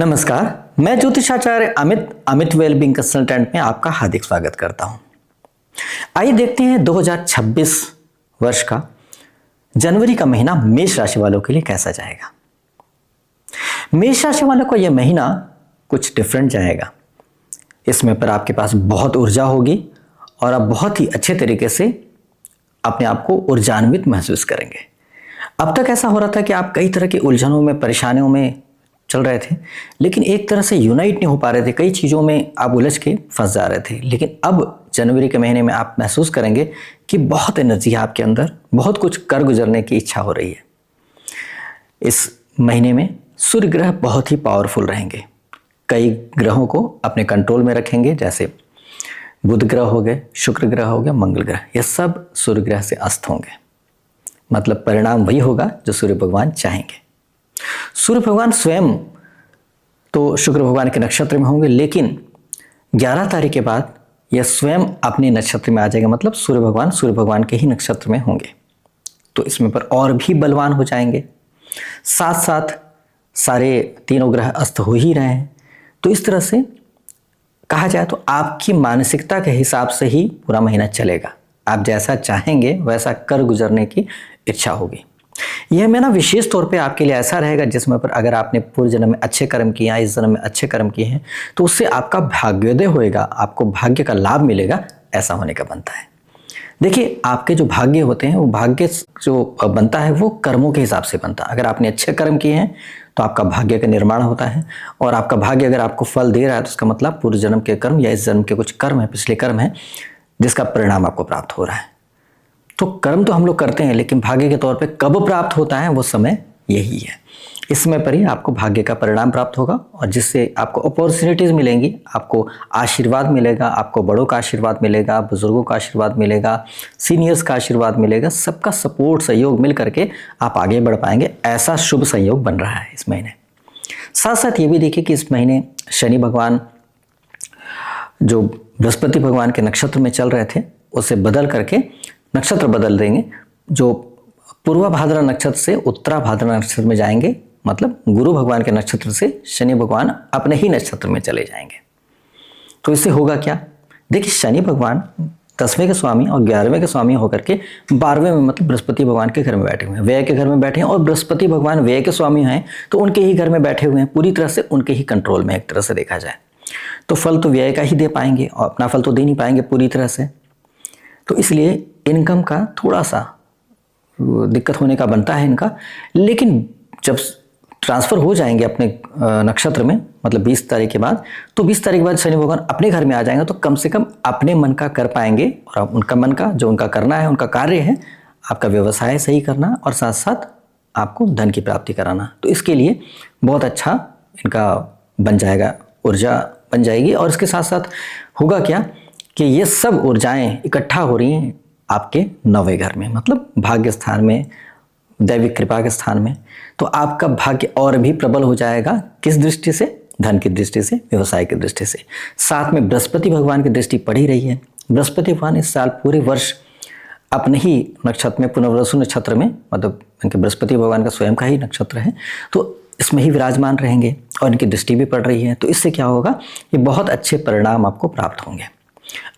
नमस्कार, मैं ज्योतिषाचार्य Amit wellbeing consultant में आपका हार्दिक स्वागत करता हूं। आइए देखते हैं 2026 वर्ष का जनवरी का महीना मेष राशि वालों के लिए कैसा जाएगा। मेष राशि वालों को यह महीना कुछ डिफरेंट जाएगा। इसमें पर आपके पास बहुत ऊर्जा होगी और आप बहुत ही अच्छे तरीके से अपने आप को ऊर्जान्वित महसूस करेंगे। अब तक ऐसा हो रहा था कि आप कई तरह की उलझनों में, परेशानियों में चल रहे थे, लेकिन एक तरह से यूनाइट नहीं हो पा रहे थे। कई चीज़ों में आप उलझ के फंस जा रहे थे, लेकिन अब जनवरी के महीने में आप महसूस करेंगे कि बहुत एनर्जी है आपके अंदर, बहुत कुछ कर गुजरने की इच्छा हो रही है। इस महीने में सूर्य ग्रह बहुत ही पावरफुल रहेंगे। कई ग्रहों को अपने कंट्रोल में रखेंगे, जैसे बुध ग्रह हो गए, शुक्र ग्रह हो गया, मंगल ग्रह, ये सब सूर्य ग्रह से अस्त होंगे। मतलब परिणाम वही होगा जो सूर्य भगवान चाहेंगे। सूर्य भगवान स्वयं तो शुक्र भगवान के नक्षत्र में होंगे, लेकिन 11 तारीख के बाद यह स्वयं अपने नक्षत्र में आ जाएगा। मतलब सूर्य भगवान के ही नक्षत्र में होंगे, तो इसमें पर और भी बलवान हो जाएंगे। साथ साथ सारे तीनों ग्रह अस्त हो ही रहे हैं, तो इस तरह से कहा जाए तो आपकी मानसिकता के हिसाब से ही पूरा महीना चलेगा। आप जैसा चाहेंगे वैसा कर गुजरने की इच्छा होगी। यह महीना विशेष तौर पे आपके लिए ऐसा रहेगा जिसमें पर अगर आपने पूर्व जन्म में अच्छे कर्म किए हैं, इस जन्म में अच्छे कर्म किए हैं, तो उससे आपका भाग्योदय होएगा, आपको भाग्य का लाभ मिलेगा, ऐसा होने का बनता है। देखिए, आपके जो भाग्य होते हैं, वो भाग्य जो बनता है वो कर्मों के हिसाब से बनता है। अगर आपने अच्छे कर्म किए हैं तो आपका भाग्य का निर्माण होता है, और आपका भाग्य अगर आपको फल दे रहा है तो उसका मतलब पूर्व जन्म के कर्म या इस जन्म के कुछ कर्म है, पिछले कर्म है, जिसका परिणाम आपको प्राप्त हो रहा है। तो कर्म तो हम लोग करते हैं, लेकिन भाग्य के तौर पे कब प्राप्त होता है वो समय यही है। इस समय पर ही आपको भाग्य का परिणाम प्राप्त होगा, और जिससे आपको अपॉर्चुनिटीज मिलेंगी, आपको आशीर्वाद मिलेगा, आपको बड़ों का आशीर्वाद मिलेगा, बुजुर्गों का आशीर्वाद मिलेगा, सीनियर्स का आशीर्वाद मिलेगा, सबका सपोर्ट, सहयोग मिल करके आप आगे बढ़ पाएंगे। ऐसा शुभ संयोग बन रहा है इस महीने। साथ साथ ये भी देखिए कि इस महीने शनि भगवान जो बृहस्पति भगवान के नक्षत्र में चल रहे थे, उसे बदल करके नक्षत्र बदल देंगे। जो पूर्वा भाद्रा नक्षत्र से उत्तरा भाद्रा नक्षत्र में जाएंगे, मतलब गुरु भगवान के नक्षत्र से शनि भगवान अपने ही नक्षत्र में चले जाएंगे। तो इससे होगा क्या? देखिए, शनि भगवान 10वें के स्वामी और 11वें के स्वामी होकर के 12वें में, मतलब बृहस्पति भगवान के घर में बैठे हुए हैं, व्यय के घर में बैठे हैं, और बृहस्पति भगवान व्यय के स्वामी हैं, तो उनके ही घर में बैठे हुए हैं, पूरी तरह से उनके ही कंट्रोल में। एक तरह से देखा जाए तो फल तो व्यय का ही दे पाएंगे, और अपना फल तो दे नहीं पाएंगे पूरी तरह से। तो इसलिए इनकम का थोड़ा सा दिक्कत होने का बनता है इनका। लेकिन जब ट्रांसफ़र हो जाएंगे अपने नक्षत्र में, मतलब 20 तारीख के बाद, तो 20 तारीख के बाद शनि भगवान अपने घर में आ जाएंगे, तो कम से कम अपने मन का कर पाएंगे। और उनका मन का जो उनका करना है, उनका कार्य है आपका व्यवसाय सही करना, और साथ साथ आपको धन की प्राप्ति कराना। तो इसके लिए बहुत अच्छा इनका बन जाएगा, ऊर्जा बन जाएगी। और इसके साथ साथ होगा क्या कि ये सब ऊर्जाएं इकट्ठा हो रही हैं आपके 9वें घर में, मतलब भाग्य स्थान में, दैविक कृपा के स्थान में। तो आपका भाग्य और भी प्रबल हो जाएगा। किस दृष्टि से? धन की दृष्टि से, व्यवसाय की दृष्टि से। साथ में बृहस्पति भगवान की दृष्टि पड़ी रही है। बृहस्पति भगवान इस साल पूरे वर्ष अपने ही नक्षत्र में, पुनर्वसु नक्षत्र में, मतलब इनके बृहस्पति भगवान का स्वयं का ही नक्षत्र है, तो इसमें ही विराजमान रहेंगे, और इनकी दृष्टि भी पड़ रही है। तो इससे क्या होगा कि बहुत अच्छे परिणाम आपको प्राप्त होंगे।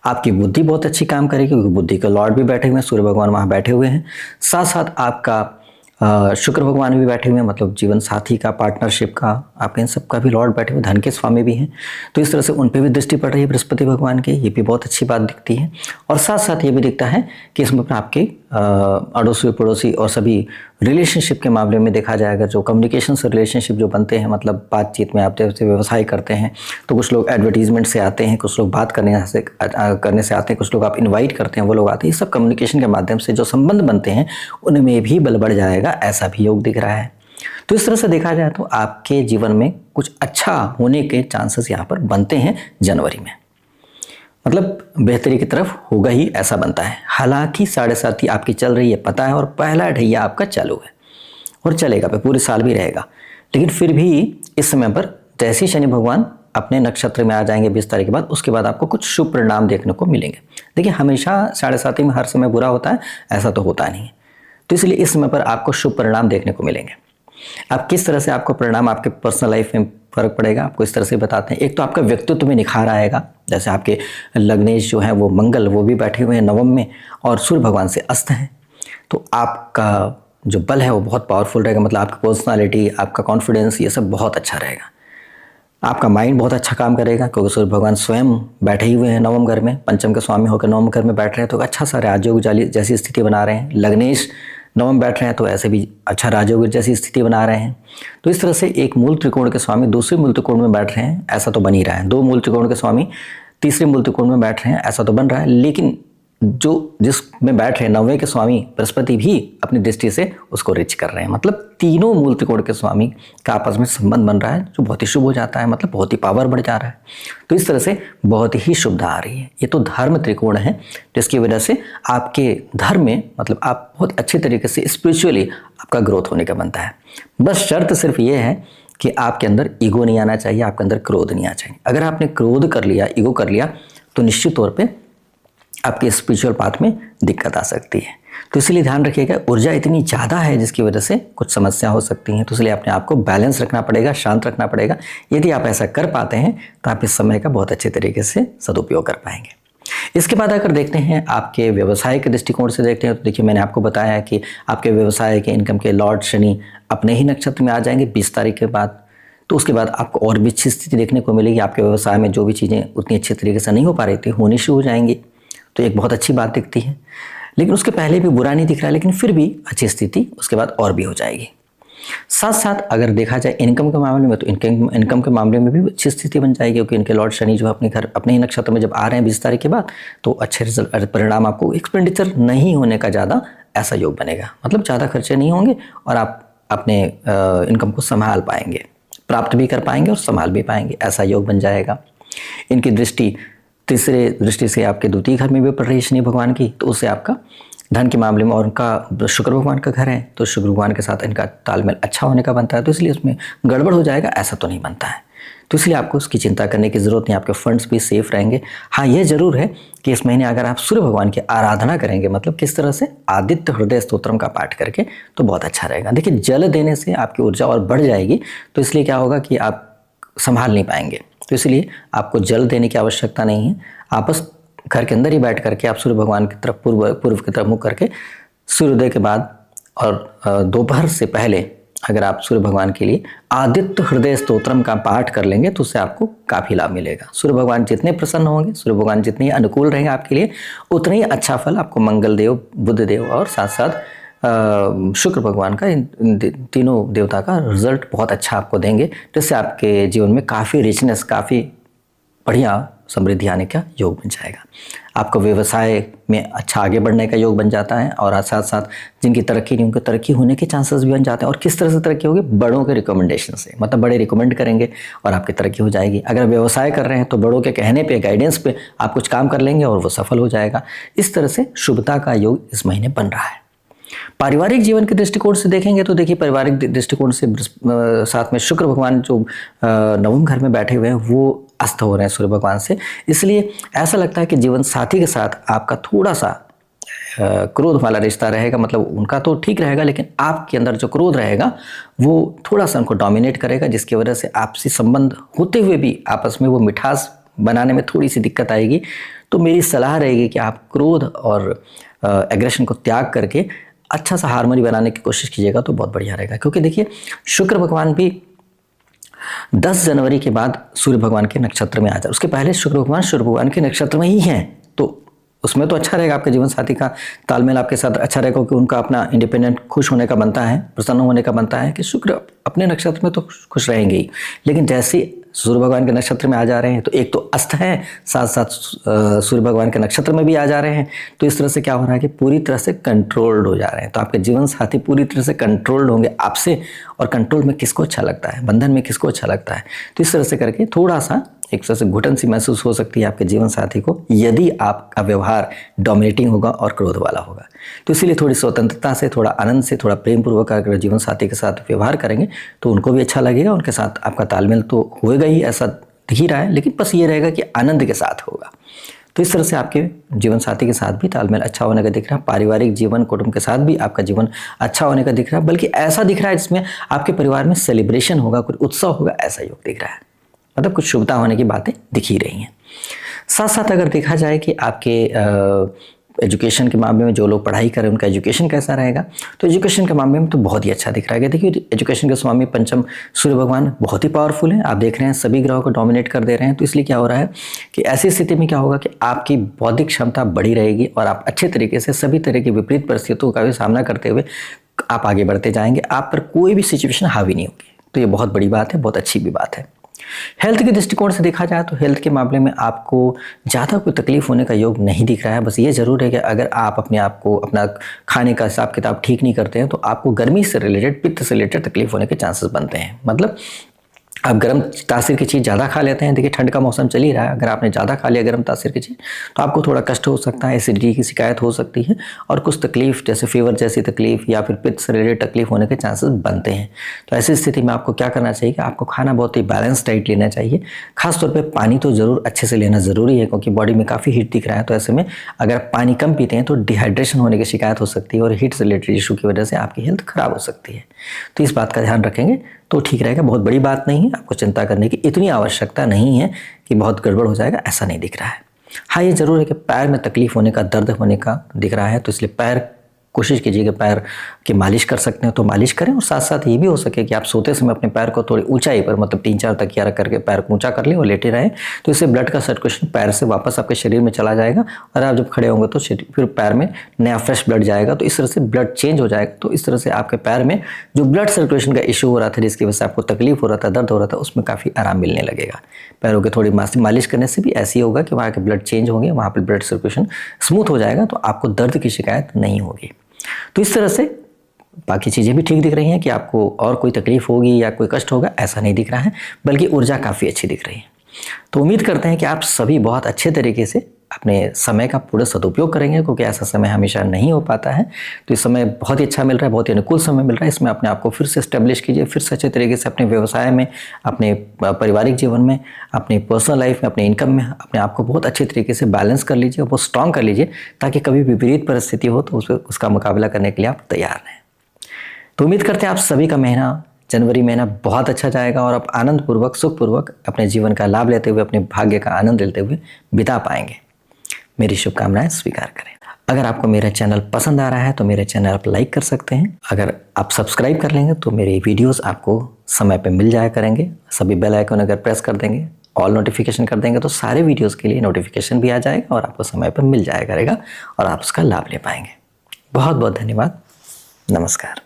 आपकी बुद्धि बहुत अच्छी काम करेगी, क्योंकि बुद्धि के लॉर्ड भी बैठे हुए हैं, सूर्य भगवान वहाँ बैठे हुए हैं। साथ साथ आपका शुक्र भगवान भी बैठे हुए हैं, मतलब जीवन साथी का, पार्टनरशिप का, आपके इन सब का भी लॉर्ड बैठे हुए, धन के स्वामी भी हैं। तो इस तरह से उन पे भी दृष्टि पड़ रही है बृहस्पति भगवान की, ये भी बहुत अच्छी बात दिखती है। और साथ साथ ये भी दिखता है कि इसमें आपके अड़ोसी पड़ोसी और सभी रिलेशनशिप के मामले में देखा जाएगा, जो कम्युनिकेशन से रिलेशनशिप जो बनते हैं, मतलब बातचीत में आप जैसे व्यवसाय करते हैं, तो कुछ लोग एडवर्टीजमेंट से आते हैं, कुछ लोग बात करने से आते हैं, कुछ लोग आप इनवाइट करते हैं, वो लोग आते हैं। ये सब कम्युनिकेशन के माध्यम से जो संबंध बनते हैं, उनमें भी बल बढ़ जाएगा, ऐसा भी योग दिख रहा है। तो इस तरह से देखा जाए तो आपके जीवन में कुछ अच्छा होने के चांसेस यहाँ पर बनते हैं जनवरी में, मतलब बेहतरी की तरफ होगा ही, ऐसा बनता है। हालांकि 7.5 आपकी चल रही है, पता है, और पहला ढैया आपका चालू है और चलेगा, पे पूरे साल भी रहेगा। लेकिन फिर भी इस समय पर जैसे ही शनि भगवान अपने नक्षत्र में आ जाएंगे 20 तारीख के बाद, उसके बाद आपको कुछ शुभ परिणाम देखने को मिलेंगे। देखिए, हमेशा 7.5 में हर समय बुरा होता है, ऐसा तो होता नहीं है। तो इसलिए इस समय पर आपको शुभ परिणाम देखने को मिलेंगे। अब किस तरह से आपको परिणाम आपके पर्सनल लाइफ में फर्क पड़ेगा, आपको इस तरह से बताते हैं। एक तो आपका व्यक्तित्व में निखार आएगा, जैसे आपके लग्नेश जो है वो मंगल, वो भी बैठे हुए हैं नवम में और सूर्य भगवान से अस्त हैं, तो आपका जो बल है वो बहुत पावरफुल रहेगा। मतलब आपकी पर्सनालिटी, आपका कॉन्फिडेंस, ये सब बहुत अच्छा रहेगा। आपका माइंड बहुत अच्छा काम करेगा क्योंकि सूर्य भगवान स्वयं बैठे ही हुए हैं नवम घर में, पंचम के स्वामी होकर नवम घर में बैठ रहे हैं, तो अच्छा सा राजयोग जैसी स्थिति बना रहे हैं। लग्नेश नवम बैठ रहे हैं तो ऐसे भी अच्छा राजयोग जैसी स्थिति बना रहे हैं। तो इस तरह से एक मूल त्रिकोण के स्वामी दूसरे मूल त्रिकोण में बैठ रहे हैं, ऐसा तो बन ही रहा है। दो मूल त्रिकोण के स्वामी तीसरे मूल त्रिकोण में बैठ रहे हैं, ऐसा तो बन रहा है। लेकिन जो जिसमें बैठ रहे हैं नौवें के स्वामी बृहस्पति भी अपनी दृष्टि से उसको रिच कर रहे हैं। मतलब तीनों मूल त्रिकोण के स्वामी का आपस में संबंध बन रहा है, जो बहुत ही शुभ हो जाता है, मतलब बहुत ही पावर बढ़ जा रहा है। तो इस तरह से बहुत ही शुभता आ रही है। ये तो धर्म त्रिकोण है, जिसकी वजह से आपके धर्म में मतलब आप बहुत अच्छे तरीके से स्पिरिचुअली आपका ग्रोथ होने का बनता है। बस शर्त सिर्फ ये है कि आपके अंदर ईगो नहीं आना चाहिए, आपके अंदर क्रोध नहीं आना चाहिए। अगर आपने क्रोध कर लिया, ईगो कर लिया, तो निश्चित तौर पर आपके स्पिरिचुअल पाथ में दिक्कत आ सकती है। तो इसलिए ध्यान रखिएगा, ऊर्जा इतनी ज़्यादा है जिसकी वजह से कुछ समस्या हो सकती हैं। तो इसलिए अपने आप को बैलेंस रखना पड़ेगा, शांत रखना पड़ेगा। यदि आप ऐसा कर पाते हैं तो आप इस समय का बहुत अच्छे तरीके से सदुपयोग कर पाएंगे। इसके बाद अगर देखते हैं आपके व्यवसाय के दृष्टिकोण से देखते हैं, तो देखिए मैंने आपको बताया कि आपके व्यवसाय के इनकम के लॉर्ड शनि अपने ही नक्षत्र में आ जाएंगे 20 तारीख के बाद। तो उसके बाद आपको और भी अच्छी स्थिति देखने को मिलेगी। आपके व्यवसाय में जो भी चीज़ें उतनी अच्छे तरीके से नहीं हो पा रही थी, होनी शुरू हो जाएंगी, तो एक बहुत अच्छी बात दिखती है। लेकिन उसके पहले भी बुरा नहीं दिख रहा है, लेकिन फिर भी अच्छी स्थिति उसके बाद और भी हो जाएगी। साथ साथ अगर देखा जाए इनकम के मामले में, तो इनकम के मामले में भी अच्छी स्थिति बन जाएगी, क्योंकि इनके लॉर्ड शनि जो अपने घर अपने ही नक्षत्र में जब आ रहे हैं 20 तारीख के बाद, तो अच्छे रिजल्ट परिणाम आपको एक्सपेंडिचर नहीं होने का ज़्यादा ऐसा योग बनेगा। मतलब ज़्यादा खर्चे नहीं होंगे और आप अपने इनकम को संभाल पाएंगे, प्राप्त भी कर पाएंगे और संभाल भी पाएंगे, ऐसा योग बन जाएगा। इनकी दृष्टि तीसरे दृष्टि से आपके द्वितीय घर में भी पड़ रही है शनि भगवान की, तो उससे आपका धन के मामले में, और उनका शुक्र भगवान का घर है, तो शुक्र भगवान के साथ इनका तालमेल अच्छा होने का बनता है। तो इसलिए उसमें गड़बड़ हो जाएगा ऐसा तो नहीं बनता है। तो इसलिए आपको उसकी चिंता करने की ज़रूरत नहीं, आपके फंड्स भी सेफ रहेंगे। हाँ, यह जरूर है कि इस महीने अगर आप सूर्य भगवान की आराधना करेंगे, मतलब किस तरह से, आदित्य हृदय स्तोत्रम का पाठ करके, तो बहुत अच्छा रहेगा। देखिए जल देने से आपकी ऊर्जा और बढ़ जाएगी, तो इसलिए क्या होगा कि आप संभाल नहीं पाएंगे। तो इसलिए आपको जल देने की आवश्यकता नहीं है। आप बस घर के अंदर ही बैठ करके आप सूर्य भगवान की तरफ पूर्व की तरफ मुख करके सूर्योदय के बाद और दोपहर से पहले अगर आप सूर्य भगवान के लिए आदित्य हृदय स्तोत्रम का पाठ कर लेंगे, तो उससे आपको काफ़ी लाभ मिलेगा। सूर्य भगवान जितने प्रसन्न होंगे, सूर्य भगवान जितने अनुकूल रहेंगे आपके लिए, उतना ही अच्छा फल आपको मंगल देव, बुध देव और साथ साथ शुक्र भगवान का, इन तीनों देवता का रिजल्ट बहुत अच्छा आपको देंगे, जिससे आपके जीवन में काफ़ी रिचनेस, काफ़ी बढ़िया समृद्धि आने का योग बन जाएगा। आपका व्यवसाय में अच्छा आगे बढ़ने का योग बन जाता है, और साथ साथ जिनकी तरक्की नहीं, उनकी तरक्की होने के चांसेस भी बन जाते हैं। और किस तरह से तरक्की होगी? बड़ों के रिकमेंडेशन से, मतलब बड़े रिकमेंड करेंगे और आपकी तरक्की हो जाएगी। अगर व्यवसाय कर रहे हैं तो बड़ों के कहने पे, गाइडेंस पे आप कुछ काम कर लेंगे और वो सफल हो जाएगा। इस तरह से शुभता का योग इस महीने बन रहा है। पारिवारिक जीवन के दृष्टिकोण से देखेंगे तो देखिए पारिवारिक दृष्टिकोण से साथ में शुक्र भगवान जो नवम घर में बैठे हुए हैं, वो अस्त हो रहे हैं सूर्य भगवान से। इसलिए ऐसा लगता है कि जीवन साथी के साथ आपका थोड़ा सा क्रोध वाला रिश्ता रहेगा। मतलब उनका तो ठीक रहेगा, लेकिन आपके अंदर जो क्रोध रहेगा वो थोड़ा सा उनको डोमिनेट करेगा, जिसकी वजह से आपसी संबंध होते हुए भी आपस में वो मिठास बनाने में थोड़ी सी दिक्कत आएगी। तो मेरी सलाह रहेगी कि आप क्रोध और एग्रेशन को त्याग करके अच्छा सा हार्मनी बनाने की कोशिश कीजिएगा, तो बहुत बढ़िया रहेगा। क्योंकि देखिए शुक्र भगवान भी 10 जनवरी के बाद सूर्य भगवान के नक्षत्र में आ जाए, उसके पहले शुक्र भगवान के नक्षत्र में ही हैं, तो उसमें तो अच्छा रहेगा। आपके जीवन साथी का तालमेल आपके साथ अच्छा रहेगा, क्योंकि उनका अपना इंडिपेंडेंट खुश होने का बनता है, प्रसन्न होने का बनता है कि शुक्र अपने नक्षत्र में तो खुश रहेंगे ही। लेकिन जैसे सूर्य भगवान के नक्षत्र में आ जा रहे हैं, तो एक तो अस्त है, साथ साथ सूर्य भगवान के नक्षत्र में भी आ जा रहे हैं, तो इस तरह से क्या हो रहा है कि पूरी तरह से कंट्रोल्ड हो जा रहे हैं। तो आपके जीवन साथी पूरी तरह से कंट्रोल्ड होंगे आपसे, और कंट्रोल में किसको अच्छा लगता है, बंधन में किसको अच्छा लगता है। तो इस तरह से करके थोड़ा सा एक तरह से घुटन सी महसूस हो सकती है आपके जीवन साथी को, यदि आपका व्यवहार डोमिनेटिंग होगा और क्रोध वाला होगा। तो इसीलिए थोड़ी स्वतंत्रता से, थोड़ा आनंद से, थोड़ा प्रेम पूर्वक अगर जीवन साथी के साथ व्यवहार करेंगे तो उनको भी अच्छा लगेगा, उनके साथ आपका तालमेल तो होएगा ही, ऐसा दिख ही रहा है, लेकिन बस ये रहेगा कि आनंद के साथ होगा। तो इस तरह से आपके जीवन साथी के साथ भी तालमेल अच्छा होने का दिख रहा है। पारिवारिक जीवन, कुटुंब के साथ भी आपका जीवन अच्छा होने का दिख रहा है, बल्कि ऐसा दिख रहा है जिसमें आपके परिवार में सेलिब्रेशन होगा, कुछ उत्सव होगा, ऐसा योग दिख रहा है। मतलब कुछ शुभता होने की बातें दिख ही रही हैं। साथ साथ अगर देखा जाए कि आपके एजुकेशन के मामले में जो लोग पढ़ाई करें उनका एजुकेशन कैसा रहेगा, तो एजुकेशन के मामले में तो बहुत ही अच्छा दिख रहा है। देखिए एजुकेशन के स्वामी पंचम सूर्य भगवान बहुत ही पावरफुल हैं। आप देख रहे हैं सभी ग्रहों को डोमिनेट कर दे रहे हैं। तो इसलिए क्या हो रहा है कि ऐसी स्थिति में क्या होगा कि आपकी बौद्धिक क्षमता बढ़ी रहेगी और आप अच्छे तरीके से सभी तरह की विपरीत परिस्थितियों का भी सामना करते हुए आप आगे बढ़ते जाएंगे। आप पर कोई भी सिचुएशन हावी नहीं होगी। तो ये बहुत बड़ी बात है, बहुत अच्छी भी बात है। हेल्थ के दृष्टिकोण से देखा जाए तो हेल्थ के मामले में आपको ज़्यादा कोई तकलीफ होने का योग नहीं दिख रहा है। बस ये ज़रूर है कि अगर आप अपने आप को अपना खाने का हिसाब किताब ठीक नहीं करते हैं तो आपको गर्मी से रिलेटेड, पित्त से रिलेटेड तकलीफ होने के चांसेस बनते हैं। मतलब आप गर्म तासीर की चीज़ ज़्यादा खा लेते हैं। देखिए ठंड का मौसम चल ही रहा है, अगर आपने ज़्यादा खा लिया गर्म तासीर की चीज़ तो आपको थोड़ा कष्ट हो सकता है, एसिडिटी की शिकायत हो सकती है और कुछ तकलीफ जैसे फीवर जैसी तकलीफ या फिर पित्त से रिलेटेड तकलीफ होने के चांसेस बनते हैं। तो ऐसी स्थिति में आपको क्या करना चाहिए कि आपको खाना बहुत ही बैलेंस डाइट लेना चाहिए। खासतौर पर पानी तो ज़रूर अच्छे से लेना ज़रूरी है, क्योंकि बॉडी में काफ़ी हीट दिख रहा है। तो ऐसे में अगर पानी कम पीते हैं तो डिहाइड्रेशन होने की शिकायत हो सकती है और हीट से रिलेटेड इशू की वजह से आपकी हेल्थ खराब हो सकती है। तो इस बात का ध्यान रखेंगे तो ठीक रहेगा। बहुत बड़ी बात नहीं है, आपको चिंता करने की इतनी आवश्यकता नहीं है कि बहुत गड़बड़ हो जाएगा, ऐसा नहीं दिख रहा है। हाँ, ये जरूर है कि पैर में तकलीफ होने का, दर्द होने का दिख रहा है। तो इसलिए पैर कोशिश कीजिए कि पैर की मालिश कर सकते हैं तो मालिश करें, और साथ साथ ये भी हो सके कि आप सोते समय अपने पैर को थोड़ी ऊंचाई पर, मतलब 3-4 तकिया रख करके पैर को ऊंचा कर लें और लेटे रहें। तो इससे ब्लड का सर्कुलेशन पैर से वापस आपके शरीर में चला जाएगा और आप जब खड़े होंगे तो फिर पैर में नया फ्रेश ब्लड जाएगा। तो इस तरह से ब्लड चेंज हो जाएगा। तो इस तरह से आपके पैर में जो ब्लड सर्कुलेशन का इशू हो रहा था, जिसकी वजह से आपको तकलीफ हो रहा था, दर्द हो रहा था, उसमें काफ़ी आराम मिलने लगेगा। पैरों की थोड़ी मालिश करने से भी ऐसी होगा कि वहाँ के ब्लड चेंज होंगे, वहाँ पर ब्लड सर्कुलेशन स्मूथ हो जाएगा, तो आपको दर्द की शिकायत नहीं होगी। तो इस तरह से बाकी चीज़ें भी ठीक दिख रही हैं कि आपको और कोई तकलीफ होगी या कोई कष्ट होगा, ऐसा नहीं दिख रहा है, बल्कि ऊर्जा काफ़ी अच्छी दिख रही है। तो उम्मीद करते हैं कि आप सभी बहुत अच्छे तरीके से अपने समय का पूरा सदुपयोग करेंगे, क्योंकि ऐसा समय हमेशा नहीं हो पाता है। तो इस समय बहुत ही अच्छा मिल रहा है, बहुत ही अनुकूल समय मिल रहा है। इसमें अपने आप को फिर से एस्टेब्लिश कीजिए, फिर से अच्छे तरीके से अपने व्यवसाय में, अपने पारिवारिक जीवन में, अपनी पर्सनल लाइफ में, अपने इनकम में अपने आप को बहुत अच्छे तरीके से बैलेंस कर लीजिए, बहुत स्ट्रॉन्ग कर लीजिए, ताकि कभी विपरीत परिस्थिति हो तो उसका मुकाबला करने के लिए आप तैयार रहें। तो उम्मीद करते हैं आप सभी का महीना, जनवरी महीना बहुत अच्छा जाएगा और आप आनंदपूर्वक, सुखपूर्वक अपने जीवन का लाभ लेते हुए, अपने भाग्य का आनंद लेते हुए बिता पाएंगे। मेरी शुभकामनाएं स्वीकार करें। अगर आपको मेरा चैनल पसंद आ रहा है तो मेरे चैनल आप लाइक कर सकते हैं। अगर आप सब्सक्राइब कर लेंगे तो मेरे वीडियोस आपको समय पे मिल जाया करेंगे। सभी बेल आइकन अगर प्रेस कर देंगे, ऑल नोटिफिकेशन कर देंगे, तो सारे वीडियोस के लिए नोटिफिकेशन भी आ जाएगा और आपको समय पर मिल जाया करेगा और आप उसका लाभ ले पाएंगे। बहुत बहुत धन्यवाद। नमस्कार।